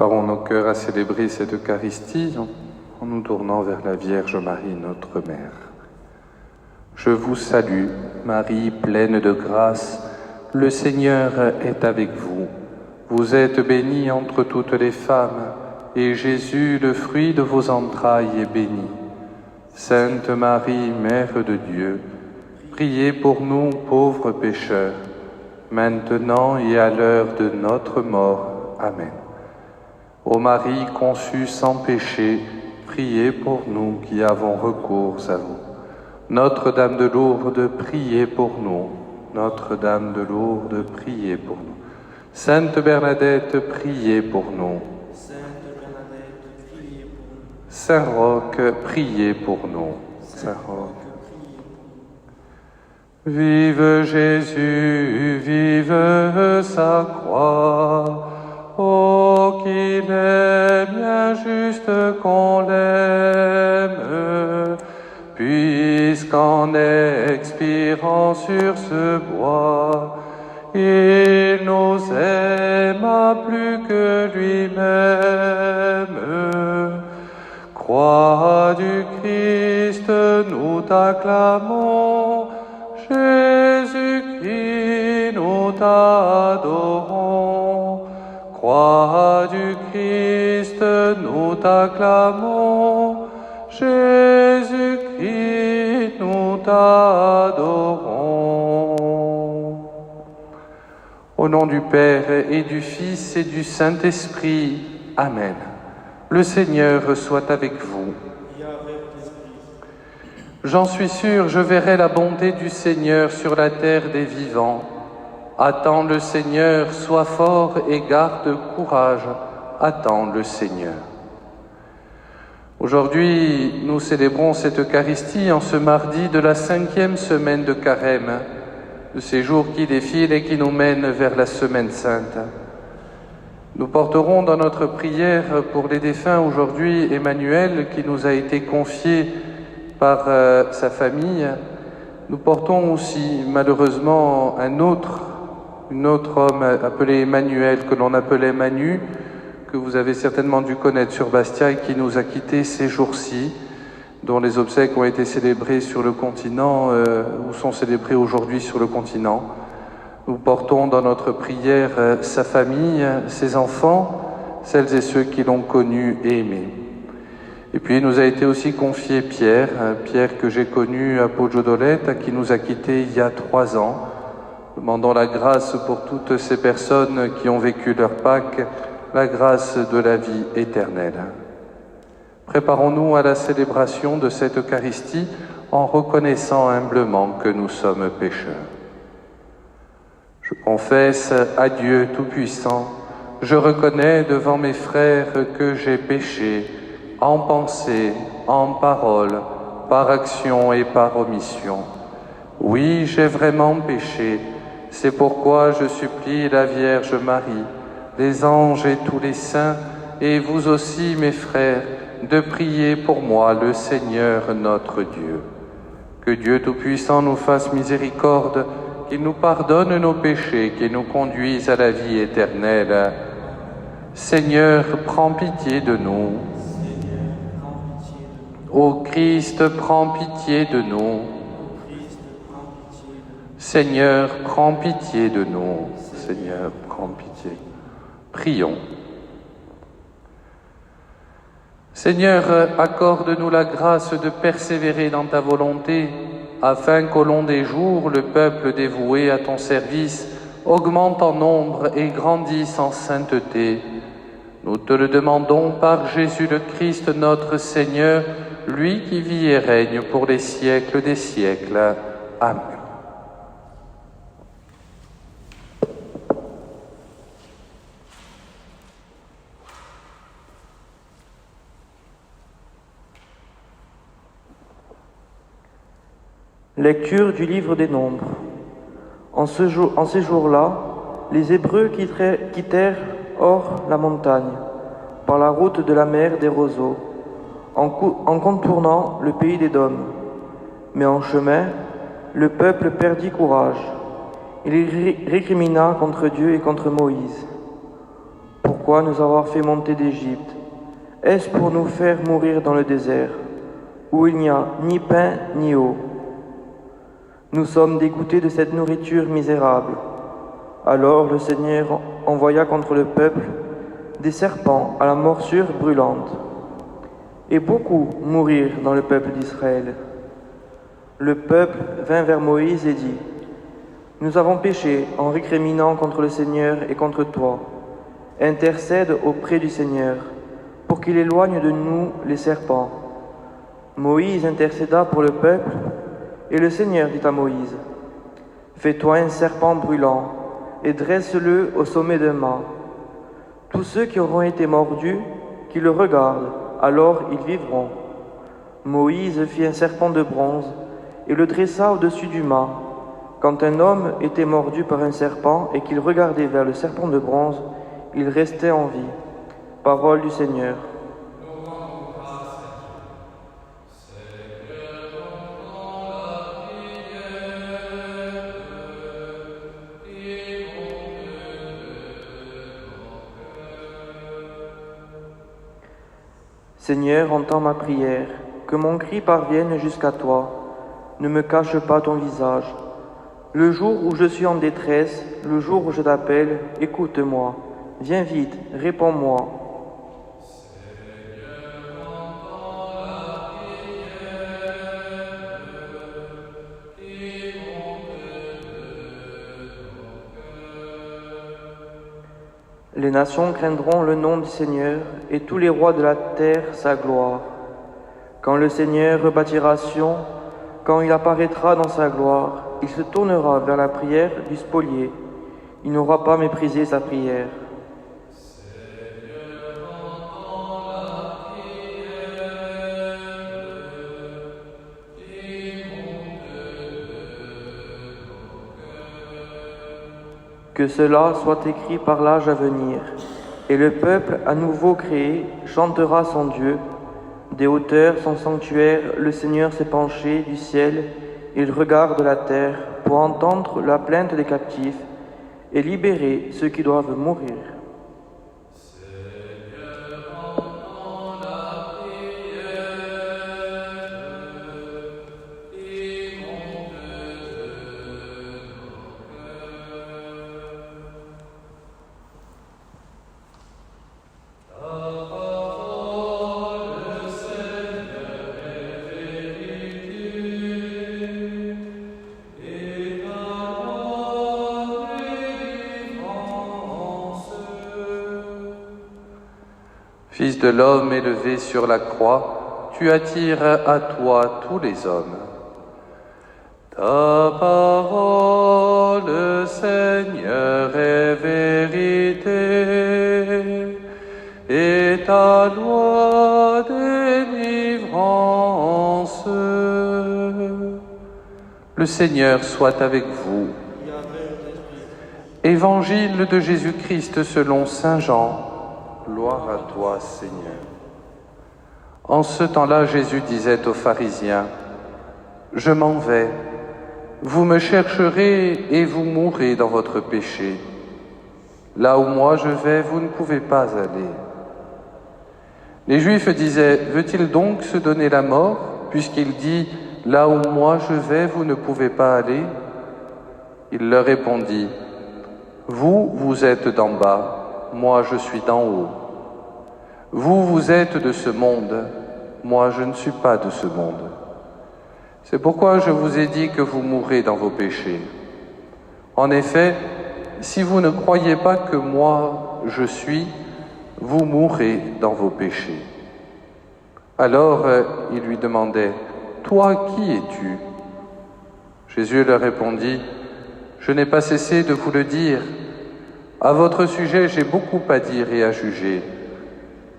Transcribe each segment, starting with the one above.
Préparons nos cœurs à célébrer cette Eucharistie en nous tournant vers la Vierge Marie, notre Mère. Je vous salue, Marie, pleine de grâce, le Seigneur est avec vous. Vous êtes bénie entre toutes les femmes, et Jésus, le fruit de vos entrailles, est béni. Sainte Marie, Mère de Dieu, priez pour nous pauvres pécheurs, maintenant et à l'heure de notre mort. Amen. Ô Marie conçue sans péché, priez pour nous qui avons recours à vous. Notre-Dame de Lourdes, priez pour nous. Notre-Dame de Lourdes, priez pour nous. Sainte Bernadette, priez pour nous. Saint Roch, priez pour nous. Saint Roch. Vive Jésus, vive sa croix. Oh, qu'il est bien juste qu'on l'aime, puisqu'en expirant sur ce bois, il nous aima plus que lui-même. Croix du Christ, nous t'acclamons, Jésus-Christ, nous t'adorons. Croix du Christ, nous t'acclamons, Jésus-Christ, nous t'adorons. Au nom du Père et du Fils et du Saint-Esprit, Amen. Le Seigneur soit avec vous. J'en suis sûr, je verrai la bonté du Seigneur sur la terre des vivants. Attends le Seigneur, sois fort et garde courage. Attends le Seigneur. Aujourd'hui, nous célébrons cette Eucharistie en ce mardi de la 5e semaine de Carême, de ces jours qui défilent et qui nous mènent vers la Semaine Sainte. Nous porterons dans notre prière pour les défunts aujourd'hui Emmanuel, qui nous a été confié par sa famille. Nous portons aussi malheureusement un autre homme appelé Emmanuel, que l'on appelait Manu, que vous avez certainement dû connaître sur Bastia et qui nous a quittés ces jours-ci, dont les obsèques ont été célébrées sur le continent, ou sont célébrées aujourd'hui sur le continent. Nous portons dans notre prière sa famille, ses enfants, celles et ceux qui l'ont connu et aimé. Et puis nous a été aussi confié Pierre que j'ai connu à Poggio-d'Olette, qui nous a quittés il y a 3 ans. Demandons la grâce pour toutes ces personnes qui ont vécu leur Pâques, la grâce de la vie éternelle. Préparons-nous à la célébration de cette Eucharistie en reconnaissant humblement que nous sommes pécheurs. Je confesse à Dieu Tout-Puissant, je reconnais devant mes frères que j'ai péché, en pensée, en parole, par action et par omission. Oui, j'ai vraiment péché. C'est pourquoi je supplie la Vierge Marie, les anges et tous les saints, et vous aussi, mes frères, de prier pour moi le Seigneur notre Dieu. Que Dieu Tout-Puissant nous fasse miséricorde, qu'il nous pardonne nos péchés, qu'il nous conduise à la vie éternelle. Seigneur, prends pitié de nous. Ô Christ, prends pitié de nous. Seigneur, prends pitié de nous. Seigneur, prends pitié. Prions. Seigneur, accorde-nous la grâce de persévérer dans ta volonté, afin qu'au long des jours, le peuple dévoué à ton service augmente en nombre et grandisse en sainteté. Nous te le demandons par Jésus le Christ, notre Seigneur, lui qui vit et règne pour les siècles des siècles. Amen. Lecture du livre des Nombres. En ces jours-là, les Hébreux quittèrent Hor la montagne, par la route de la mer des roseaux, en contournant le pays d'Édom. Mais en chemin, le peuple perdit courage. Il récrimina contre Dieu et contre Moïse. pourquoi nous avoir fait monter d'Égypte? Est-ce pour nous faire mourir dans le désert, où il n'y a ni pain ni eau? Nous sommes dégoûtés de cette nourriture misérable. Alors le Seigneur envoya contre le peuple des serpents à la morsure brûlante. Et beaucoup mourirent dans le peuple d'Israël. Le peuple vint vers Moïse et dit: Nous avons péché en récriminant contre le Seigneur et contre toi. Intercède auprès du Seigneur, pour qu'il éloigne de nous les serpents. Moïse intercéda pour le peuple, et le Seigneur dit à Moïse: Fais-toi un serpent brûlant, et dresse-le au sommet d'un mât. Tous ceux qui auront été mordus, qui le regardent, alors ils vivront. Moïse fit un serpent de bronze, et le dressa au-dessus du mât. Quand un homme était mordu par un serpent et qu'il regardait vers le serpent de bronze, il restait en vie. Parole du Seigneur. Seigneur, entends ma prière, que mon cri parvienne jusqu'à toi. Ne me cache pas ton visage. Le jour où je suis en détresse, le jour où je t'appelle, écoute-moi. Viens vite, réponds-moi. Les nations craindront le nom du Seigneur, et tous les rois de la terre sa gloire. Quand le Seigneur rebâtira Sion, quand il apparaîtra dans sa gloire, il se tournera vers la prière du spolié. Il n'aura pas méprisé sa prière. Que cela soit écrit par l'âge à venir, et le peuple à nouveau créé chantera son Dieu. Des hauteurs, son sanctuaire, le Seigneur s'est penché du ciel, il regarde la terre pour entendre la plainte des captifs et libérer ceux qui doivent mourir. Fils de l'homme élevé sur la croix, tu attires à toi tous les hommes. Ta parole, Seigneur, est vérité, et ta loi délivrance. Le Seigneur soit avec vous. Évangile de Jésus-Christ selon saint Jean. Gloire à toi, Seigneur. En ce temps-là, Jésus disait aux pharisiens: Je m'en vais, vous me chercherez et vous mourrez dans votre péché. Là où moi je vais, vous ne pouvez pas aller. Les Juifs disaient: Veut-il donc se donner la mort, puisqu'il dit: Là où moi je vais, vous ne pouvez pas aller? Il leur répondit: Vous, vous êtes d'en bas, moi je suis d'en haut. Vous, vous êtes de ce monde, moi je ne suis pas de ce monde. C'est pourquoi je vous ai dit que vous mourrez dans vos péchés. En effet, si vous ne croyez pas que moi je suis, vous mourrez dans vos péchés. Alors ils lui demandaient: Toi, qui es-tu? Jésus leur répondit: Je n'ai pas cessé de vous le dire. À votre sujet, j'ai beaucoup à dire et à juger.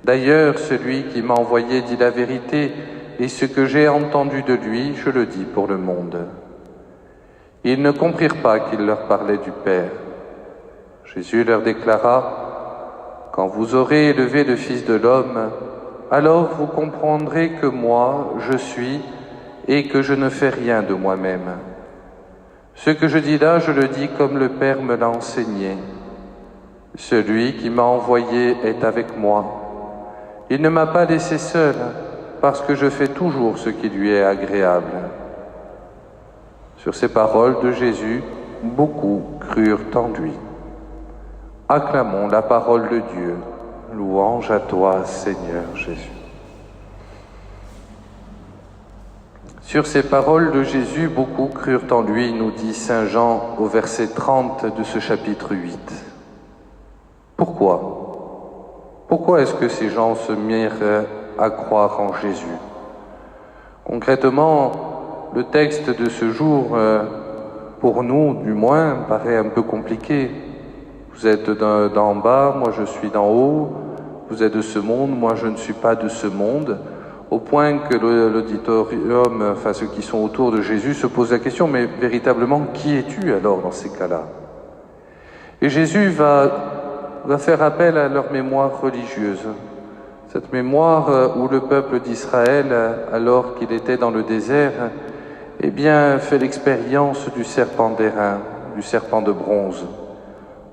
D'ailleurs, celui qui m'a envoyé dit la vérité, et ce que j'ai entendu de lui, je le dis pour le monde. Ils ne comprirent pas qu'il leur parlait du Père. Jésus leur déclara: Quand vous aurez élevé le Fils de l'homme, alors vous comprendrez que moi, je suis, et que je ne fais rien de moi-même. Ce que je dis là, je le dis comme le Père me l'a enseigné. Celui qui m'a envoyé est avec moi. Il ne m'a pas laissé seul, parce que je fais toujours ce qui lui est agréable. » Sur ces paroles de Jésus, beaucoup crurent en lui. Acclamons la parole de Dieu. Louange à toi, Seigneur Jésus. Sur ces paroles de Jésus, beaucoup crurent en lui, nous dit saint Jean au verset 30 de ce chapitre 8. Pourquoi ? Pourquoi est-ce que ces gens se mirent à croire en Jésus ? Concrètement, le texte de ce jour, pour nous du moins, paraît un peu compliqué. Vous êtes d'en bas, moi je suis d'en haut, vous êtes de ce monde, moi je ne suis pas de ce monde, au point que l'auditorium, enfin ceux qui sont autour de Jésus se posent la question, mais véritablement, qui es-tu alors dans ces cas-là ? Et Jésus va faire appel à leur mémoire religieuse. Cette mémoire où le peuple d'Israël, alors qu'il était dans le désert, eh bien, fait l'expérience du serpent d'airain, du serpent de bronze.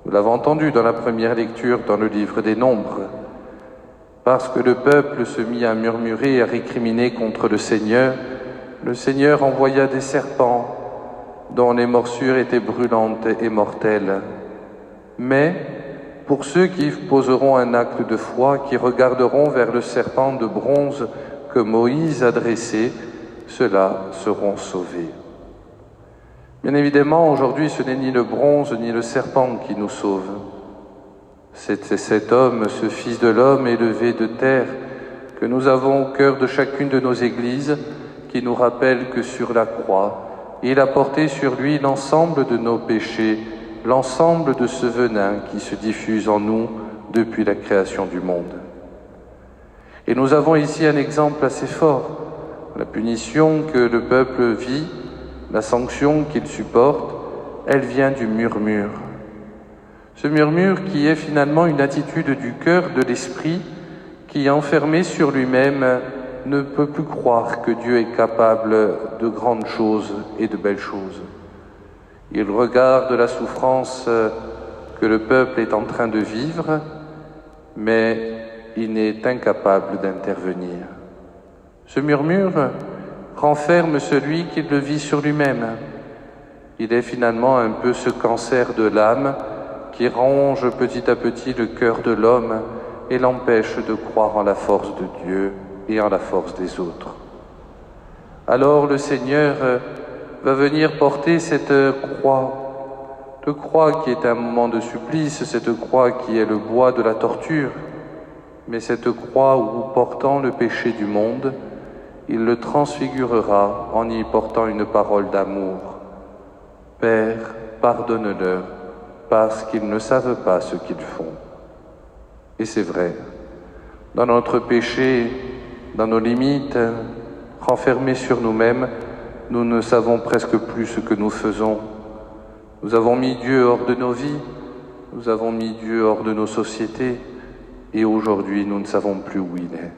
Nous l'avons entendu dans la première lecture dans le livre des Nombres. Parce que le peuple se mit à murmurer et à récriminer contre le Seigneur envoya des serpents dont les morsures étaient brûlantes et mortelles. Mais pour ceux qui poseront un acte de foi, qui regarderont vers le serpent de bronze que Moïse a dressé, ceux-là seront sauvés. Bien évidemment, aujourd'hui, ce n'est ni le bronze ni le serpent qui nous sauve. C'est cet homme, ce Fils de l'homme élevé de terre, que nous avons au cœur de chacune de nos églises, qui nous rappelle que sur la croix, il a porté sur lui l'ensemble de nos péchés, l'ensemble de ce venin qui se diffuse en nous depuis la création du monde. Et nous avons ici un exemple assez fort. La punition que le peuple vit, la sanction qu'il supporte, elle vient du murmure. Ce murmure qui est finalement une attitude du cœur, de l'esprit, qui, enfermé sur lui-même, ne peut plus croire que Dieu est capable de grandes choses et de belles choses. Il regarde la souffrance que le peuple est en train de vivre, mais il est incapable d'intervenir. Ce murmure renferme celui qui le vit sur lui-même. Il est finalement un peu ce cancer de l'âme qui ronge petit à petit le cœur de l'homme et l'empêche de croire en la force de Dieu et en la force des autres. Alors le Seigneur va venir porter cette croix qui est un moment de supplice, cette croix qui est le bois de la torture, mais cette croix où, portant le péché du monde, il le transfigurera en y portant une parole d'amour. « Père, pardonne-leur, parce qu'ils ne savent pas ce qu'ils font. » Et c'est vrai, dans notre péché, dans nos limites, renfermés sur nous-mêmes, nous ne savons presque plus ce que nous faisons. Nous avons mis Dieu hors de nos vies, nous avons mis Dieu hors de nos sociétés, et aujourd'hui nous ne savons plus où il est.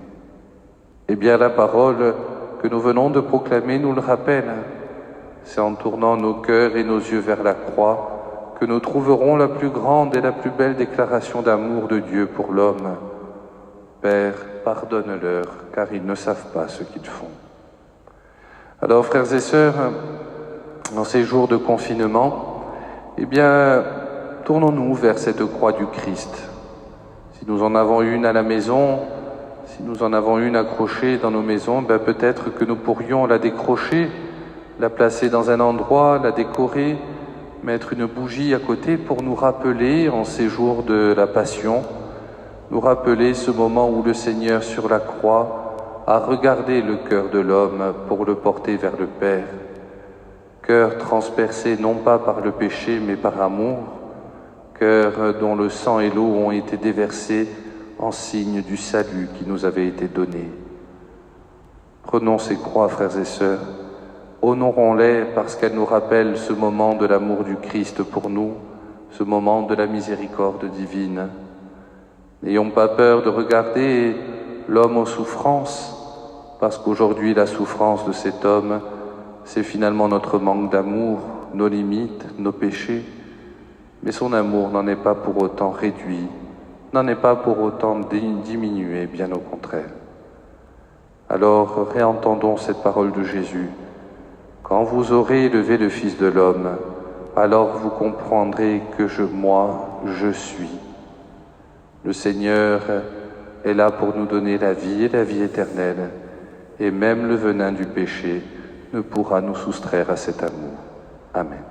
Eh bien, la parole que nous venons de proclamer nous le rappelle. C'est en tournant nos cœurs et nos yeux vers la croix que nous trouverons la plus grande et la plus belle déclaration d'amour de Dieu pour l'homme. Père, pardonne-leur, car ils ne savent pas ce qu'ils font. Alors, frères et sœurs, dans ces jours de confinement, eh bien, tournons-nous vers cette croix du Christ. Si nous en avons une à la maison, si nous en avons une accrochée dans nos maisons, ben peut-être que nous pourrions la décrocher, la placer dans un endroit, la décorer, mettre une bougie à côté pour nous rappeler, en ces jours de la Passion, nous rappeler ce moment où le Seigneur sur la croix a regardé le cœur de l'homme pour le porter vers le Père. Cœur transpercé non pas par le péché mais par amour, cœur dont le sang et l'eau ont été déversés en signe du salut qui nous avait été donné. Prenons ces croix, frères et sœurs, honorons-les parce qu'elles nous rappellent ce moment de l'amour du Christ pour nous, ce moment de la miséricorde divine. N'ayons pas peur de regarder l'homme aux souffrances, parce qu'aujourd'hui la souffrance de cet homme, c'est finalement notre manque d'amour, nos limites, nos péchés. Mais son amour n'en est pas pour autant réduit, n'en est pas pour autant diminué, bien au contraire. Alors réentendons cette parole de Jésus. Quand vous aurez élevé le Fils de l'homme, alors vous comprendrez que moi, je suis. Le Seigneur est là pour nous donner la vie et la vie éternelle, et même le venin du péché ne pourra nous soustraire à cet amour. Amen.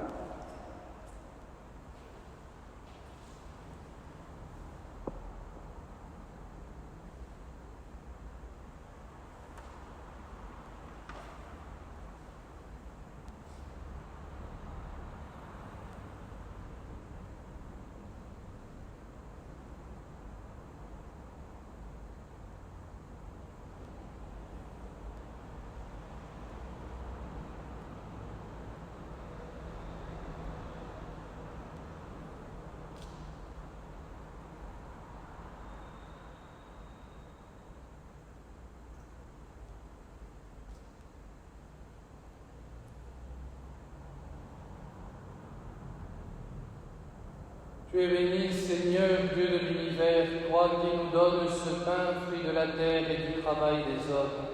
Tu es béni, Seigneur, Dieu de l'univers, toi qui nous donnes ce pain, fruit de la terre et du travail des hommes.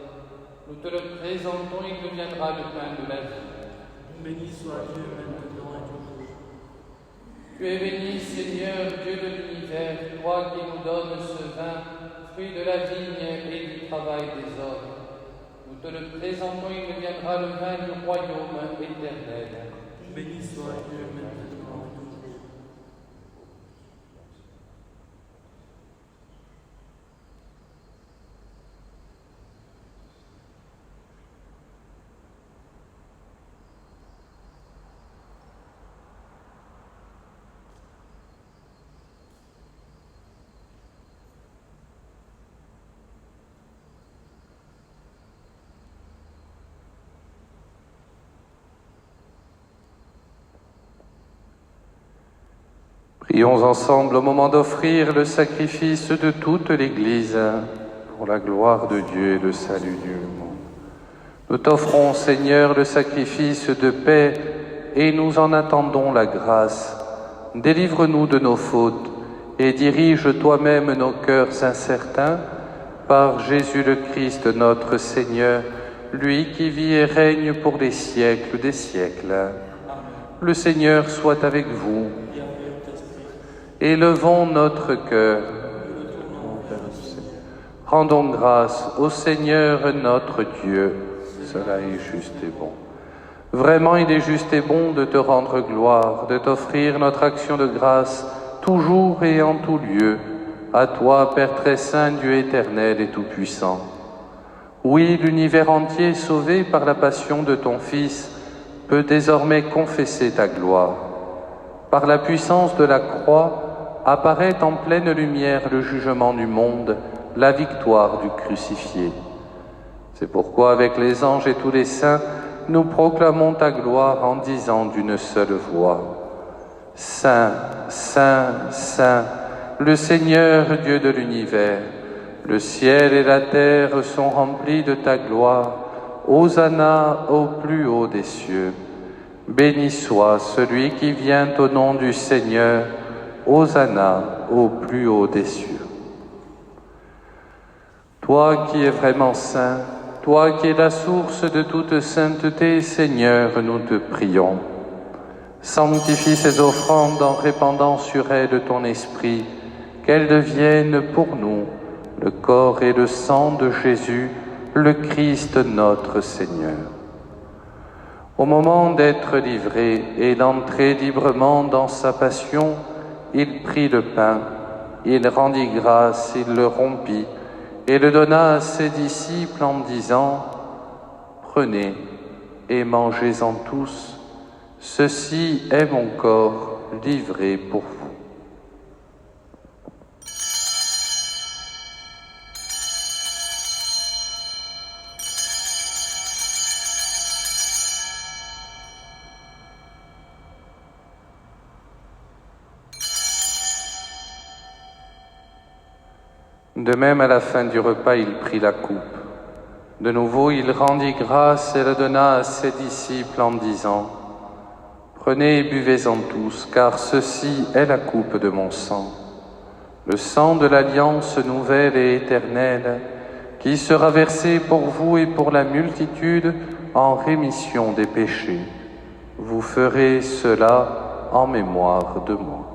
Nous te le présentons, il deviendra le pain de la vie. Béni soit Dieu maintenant et toujours. Tu es béni, Seigneur, Dieu de l'univers, toi qui nous donnes ce vin, fruit de la vigne et du travail des hommes. Nous te le présentons, il deviendra le vin du royaume éternel. Béni soit Dieu maintenant et toujours. Prions ensemble au moment d'offrir le sacrifice de toute l'Église pour la gloire de Dieu et le salut du monde. Nous t'offrons, Seigneur, le sacrifice de paix et nous en attendons la grâce. Délivre-nous de nos fautes et dirige toi-même nos cœurs incertains par Jésus le Christ notre Seigneur, lui qui vit et règne pour les siècles des siècles. Le Seigneur soit avec vous. Élevons notre cœur. Rendons grâce au Seigneur notre Dieu. Cela est juste et bon. Vraiment, il est juste et bon de te rendre gloire, de t'offrir notre action de grâce, toujours et en tout lieu, à toi, Père très saint, Dieu éternel et tout-puissant. Oui, l'univers entier, sauvé par la passion de ton Fils, peut désormais confesser ta gloire. Par la puissance de la croix, apparaît en pleine lumière le jugement du monde, la victoire du crucifié. C'est pourquoi, avec les anges et tous les saints, nous proclamons ta gloire en disant d'une seule voix: Saint, Saint, Saint, le Seigneur Dieu de l'univers, le ciel et la terre sont remplis de ta gloire. Hosanna au plus haut des cieux. Béni soit celui qui vient au nom du Seigneur. Hosanna au plus haut des cieux. Toi qui es vraiment saint, toi qui es la source de toute sainteté, Seigneur, nous te prions. Sanctifie ces offrandes en répandant sur elles ton esprit, qu'elles deviennent pour nous le corps et le sang de Jésus, le Christ notre Seigneur. Au moment d'être livré et d'entrer librement dans sa passion, il prit le pain, il rendit grâce, il le rompit et le donna à ses disciples en disant: Prenez et mangez-en tous, ceci est mon corps livré pour vous. De même, à la fin du repas, il prit la coupe. De nouveau, il rendit grâce et la donna à ses disciples en disant: Prenez et buvez-en tous, car ceci est la coupe de mon sang, le sang de l'alliance nouvelle et éternelle, qui sera versé pour vous et pour la multitude en rémission des péchés. Vous ferez cela en mémoire de moi.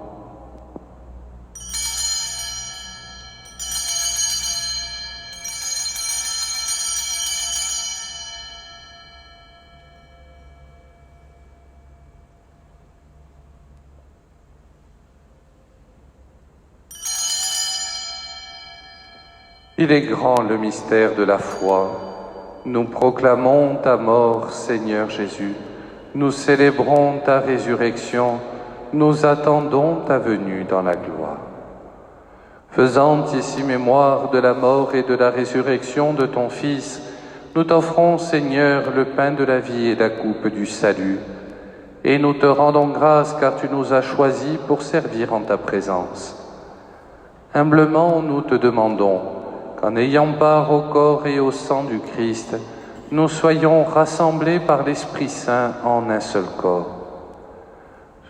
Il est grand le mystère de la foi. Nous proclamons ta mort, Seigneur Jésus. Nous célébrons ta résurrection. Nous attendons ta venue dans la gloire. Faisant ici mémoire de la mort et de la résurrection de ton Fils, nous t'offrons, Seigneur, le pain de la vie et la coupe du salut. Et nous te rendons grâce car tu nous as choisis pour servir en ta présence. Humblement, nous te demandons qu'en ayant part au corps et au sang du Christ, nous soyons rassemblés par l'Esprit Saint en un seul corps.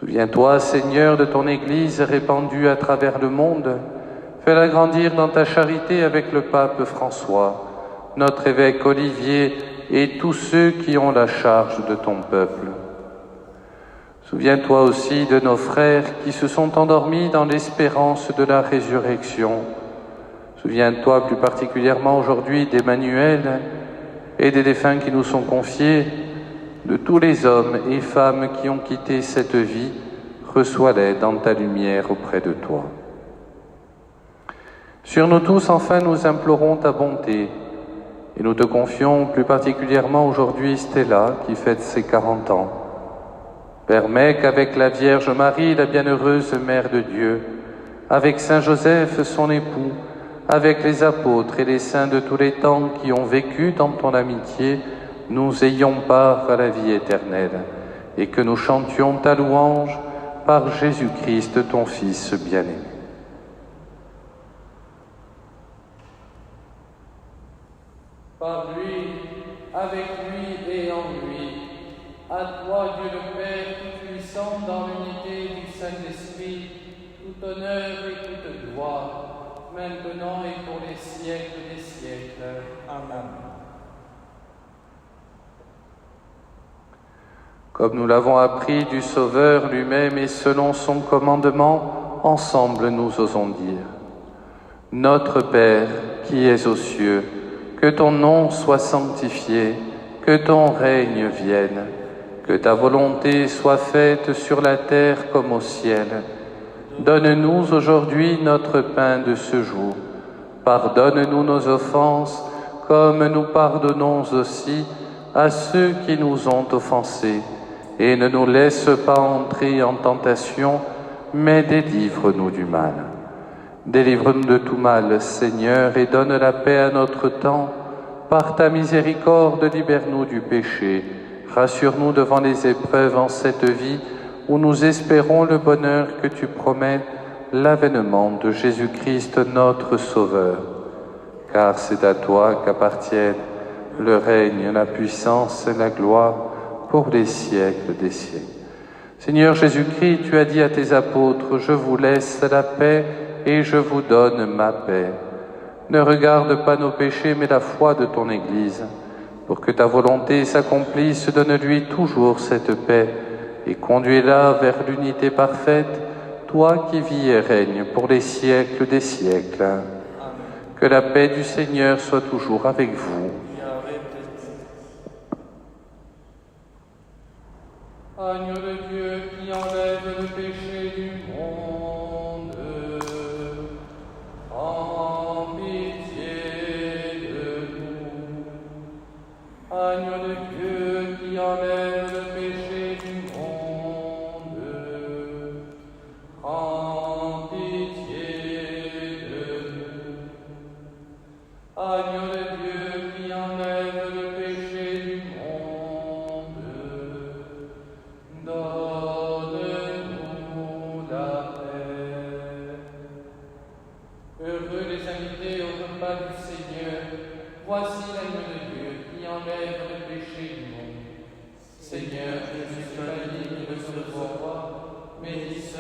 Souviens-toi, Seigneur, de ton Église répandue à travers le monde. Fais-la grandir dans ta charité avec le pape François, notre évêque Olivier et tous ceux qui ont la charge de ton peuple. Souviens-toi aussi de nos frères qui se sont endormis dans l'espérance de la résurrection. Souviens-toi plus particulièrement aujourd'hui d'Emmanuel et des défunts qui nous sont confiés, de tous les hommes et femmes qui ont quitté cette vie. Reçois-les dans ta lumière auprès de toi. Sur nous tous, enfin, nous implorons ta bonté et nous te confions plus particulièrement aujourd'hui Stella qui fête ses 40 ans. Permets qu'avec la Vierge Marie, la bienheureuse Mère de Dieu, avec Saint Joseph, son époux, avec les apôtres et les saints de tous les temps qui ont vécu dans ton amitié, nous ayons part à la vie éternelle et que nous chantions ta louange par Jésus-Christ, ton Fils bien-aimé. Par lui, avec lui et en lui, à toi, Dieu le Père Tout-Puissant, dans l'unité du Saint-Esprit, tout honneur et toute gloire, maintenant et pour les siècles des siècles. Amen. Comme nous l'avons appris du Sauveur lui-même et selon son commandement, ensemble nous osons dire: Notre Père qui es aux cieux, que ton nom soit sanctifié, que ton règne vienne, que ta volonté soit faite sur la terre comme au ciel. Donne-nous aujourd'hui notre pain de ce jour. Pardonne-nous nos offenses, comme nous pardonnons aussi à ceux qui nous ont offensés. Et ne nous laisse pas entrer en tentation, mais délivre-nous du mal. Délivre-nous de tout mal, Seigneur, et donne la paix à notre temps. Par ta miséricorde, libère-nous du péché. Rassure-nous devant les épreuves en cette vie, où nous espérons le bonheur que tu promets, l'avènement de Jésus-Christ notre Sauveur. Car c'est à toi qu'appartiennent le règne, la puissance et la gloire pour les siècles des siècles. Seigneur Jésus-Christ, tu as dit à tes apôtres: je vous laisse la paix et je vous donne ma paix. Ne regarde pas nos péchés, mais la foi de ton Église. Pour que ta volonté s'accomplisse, donne-lui toujours cette paix et conduis-la vers l'unité parfaite, toi qui vis et règnes pour les siècles des siècles. Amen. Que la paix du Seigneur soit toujours avec vous. Agneau de Dieu qui enlève le péché du monde, en pitié de nous. Agneau de Dieu qui enlève le péché du monde, en pitié de nous. Agneau de Dieu qui enlève le péché du monde, donne-nous la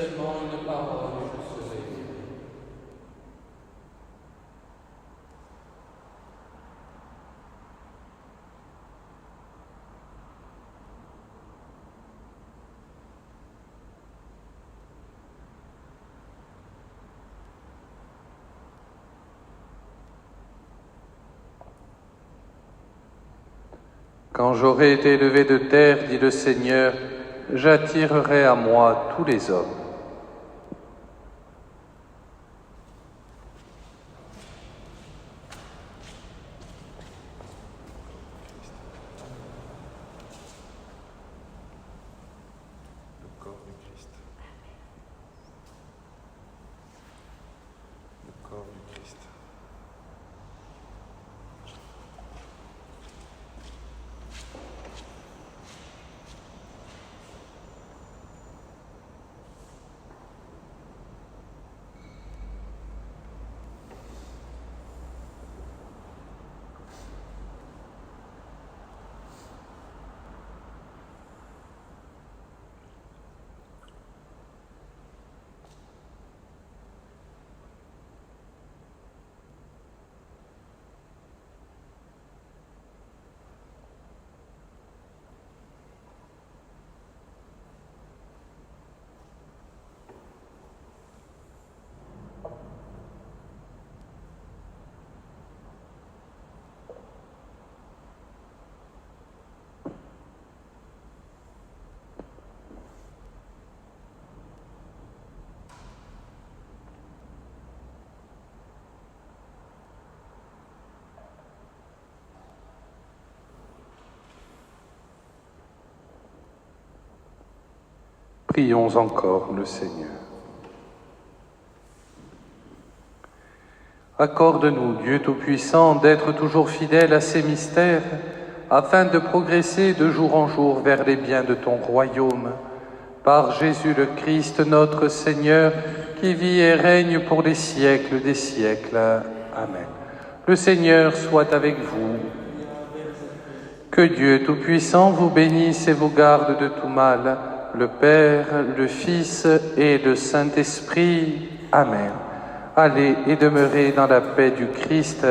seulement une parole et je serai guéri. Quand j'aurai été élevé de terre, dit le Seigneur, j'attirerai à moi tous les hommes. Le corps du Christ. Le corps du Christ. Prions encore le Seigneur. Accorde-nous, Dieu Tout-Puissant, d'être toujours fidèles à ces mystères, afin de progresser de jour en jour vers les biens de ton royaume. Par Jésus le Christ, notre Seigneur, qui vit et règne pour les siècles des siècles. Amen. Le Seigneur soit avec vous. Que Dieu Tout-Puissant vous bénisse et vous garde de tout mal, le Père, le Fils et le Saint-Esprit. Amen. Allez et demeurez dans la paix du Christ.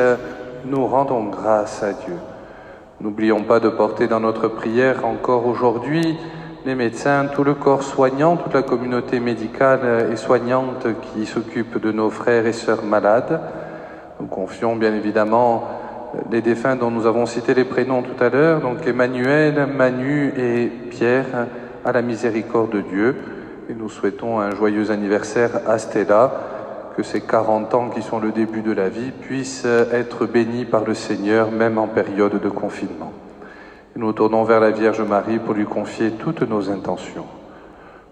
Nous rendons grâce à Dieu. N'oublions pas de porter dans notre prière encore aujourd'hui les médecins, tout le corps soignant, toute la communauté médicale et soignante qui s'occupe de nos frères et sœurs malades. Nous confions bien évidemment les défunts dont nous avons cité les prénoms tout à l'heure, donc Emmanuel, Manu et Pierre, à la miséricorde de Dieu. Et nous souhaitons un joyeux anniversaire à Stella, que ces 40 ans qui sont le début de la vie puissent être bénis par le Seigneur, même en période de confinement. Et nous tournons vers la Vierge Marie pour lui confier toutes nos intentions.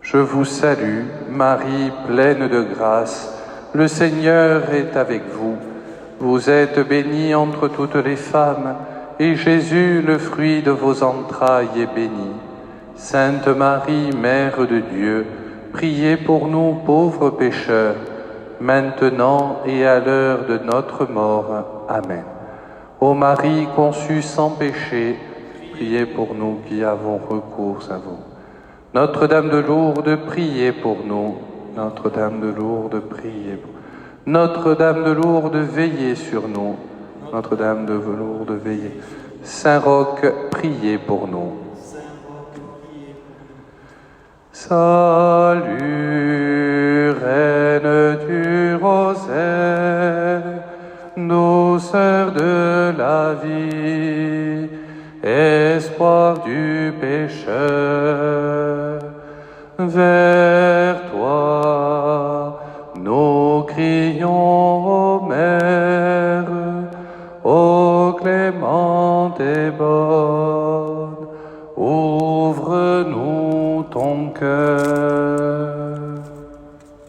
Je vous salue, Marie, pleine de grâce, le Seigneur est avec vous. Vous êtes bénie entre toutes les femmes, et Jésus, le fruit de vos entrailles, est béni. Sainte Marie, Mère de Dieu, priez pour nous pauvres pécheurs, maintenant et à l'heure de notre mort. Amen. Ô Marie conçue sans péché, priez pour nous qui avons recours à vous. Notre-Dame de Lourdes, priez pour nous. Notre-Dame de Lourdes, priez pour nous. Notre-Dame de Lourdes, veillez sur nous. Notre-Dame de Lourdes, veillez. Saint-Roch, priez pour nous. Salut, Reine du Rosaire, douceur de la vie, espoir du pécheur. Vers toi, nous crions, ô Mère, ô clémente et bonne, ouvre-nous ton cœur.